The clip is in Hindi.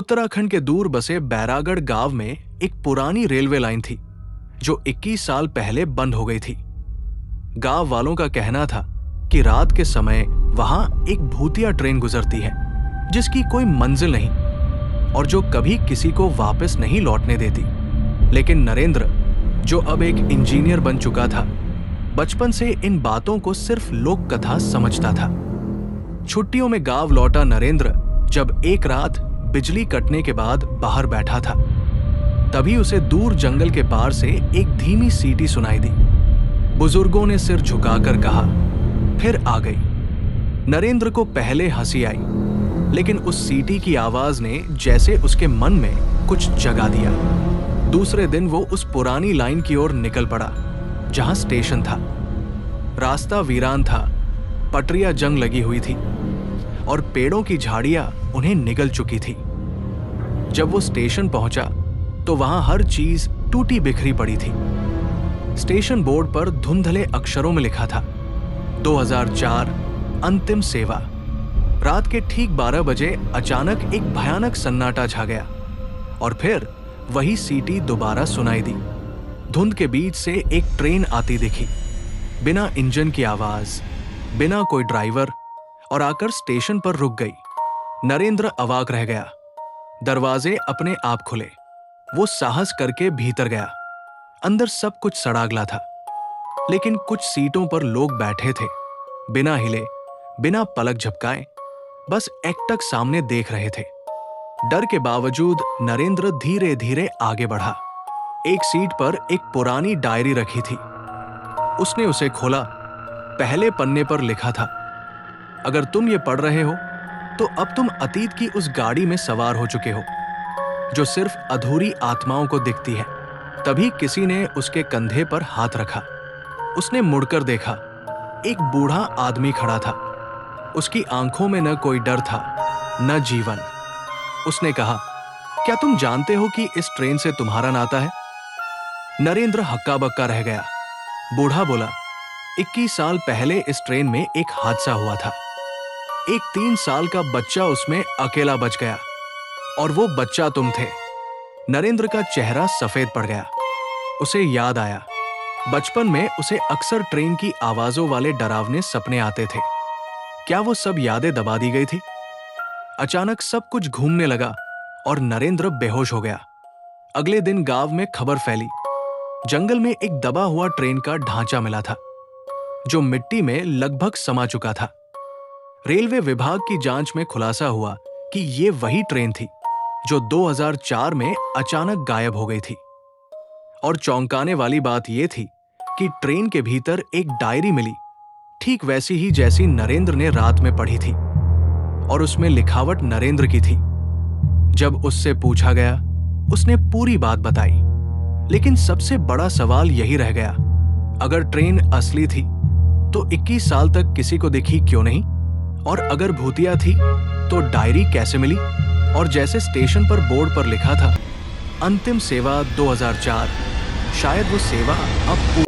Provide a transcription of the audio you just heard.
उत्तराखंड के दूर बसे बैरागढ़ गांव में एक पुरानी रेलवे लाइन थी जो 21 साल पहले बंद हो गई थी। गांव वालों का कहना था कि रात के समय वहां एक भूतिया ट्रेन गुजरती है जिसकी कोई मंजिल नहीं और जो कभी किसी को वापस नहीं लौटने देती। लेकिन नरेंद्र, जो अब एक इंजीनियर बन चुका था, बचपन से इन बातों को सिर्फ लोक कथा समझता था। छुट्टियों में गांव लौटा नरेंद्र जब एक रात बिजली कटने के बाद बाहर बैठा था, तभी उसे दूर जंगल के पार से एक धीमी सीटी सुनाई दी। बुजुर्गों ने सिर झुकाकर कहा, फिर आ गई। नरेंद्र को पहले हंसी आई, लेकिन उस सीटी की आवाज ने जैसे उसके मन में कुछ जगा दिया। दूसरे दिन वो उस पुरानी लाइन की ओर निकल पड़ा जहां स्टेशन था। रास्ता वीरान था, पटरियां जंग लगी हुई थी और पेड़ों की झाड़ियां उन्हें निगल चुकी थी। जब वो स्टेशन पहुंचा तो वहां हर चीज टूटी बिखरी पड़ी थी। स्टेशन बोर्ड पर धुंधले अक्षरों में लिखा था 2004 अंतिम सेवा। रात के ठीक 12 बजे अचानक एक भयानक सन्नाटा छा गया और फिर वही सीटी दोबारा सुनाई दी। धुंध के बीच से एक ट्रेन आती दिखी, बिना इंजन की आवाज, बिना कोई ड्राइवर, और आकर स्टेशन पर रुक गई। नरेंद्र अवाक रह गया। दरवाजे अपने आप खुले। वो साहस करके भीतर गया। अंदर सब कुछ सड़ागला था, लेकिन कुछ सीटों पर लोग बैठे थे, बिना हिले, बिना पलक झपकाए, बस एकटक सामने देख रहे थे। डर के बावजूद नरेंद्र धीरे धीरे आगे बढ़ा। एक सीट पर एक पुरानी डायरी रखी थी। उसने उसे खोला। पहले पन्ने पर लिखा था, अगर तुम ये पढ़ रहे हो तो अब तुम अतीत की उस गाड़ी में सवार हो चुके हो जो सिर्फ अधूरी आत्माओं को दिखती है। तभी किसी ने उसके कंधे पर हाथ रखा। उसने मुड़कर देखा। एक बूढ़ा आदमी खड़ा था। उसकी आंखों में न कोई डर था, न जीवन। उसने कहा, क्या तुम जानते हो कि इस ट्रेन से तुम्हारा नाता है? नरेंद्र हक्का बक्का रह गया। बूढ़ा बोला, 21 साल पहले इस ट्रेन में एक हादसा हुआ था। एक 3 साल का बच्चा उसमें अकेला बच गया और वो बच्चा तुम थे। नरेंद्र का चेहरा सफेद पड़ गया। उसे याद आया, बचपन में उसे अक्सर ट्रेन की आवाजों वाले डरावने सपने आते थे। क्या वो सब यादें दबा दी गई थी? अचानक सब कुछ घूमने लगा और नरेंद्र बेहोश हो गया। अगले दिन गांव में खबर फैली। जंगल में एक दबा हुआ ट्रेन का ढांचा मिला था जो मिट्टी में लगभग समा चुका था। रेलवे विभाग की जांच में खुलासा हुआ कि ये वही ट्रेन थी जो 2004 में अचानक गायब हो गई थी। और चौंकाने वाली बात यह थी कि ट्रेन के भीतर एक डायरी मिली, ठीक वैसी ही जैसी नरेंद्र ने रात में पढ़ी थी, और उसमें लिखावट नरेंद्र की थी। जब उससे पूछा गया, उसने पूरी बात बताई। लेकिन सबसे बड़ा सवाल यही रह गया, अगर ट्रेन असली थी तो 21 साल तक किसी को दिखी क्यों नहीं? और अगर भूतिया थी तो डायरी कैसे मिली? और जैसे स्टेशन पर बोर्ड पर लिखा था, अंतिम सेवा 2004, शायद वो सेवा अब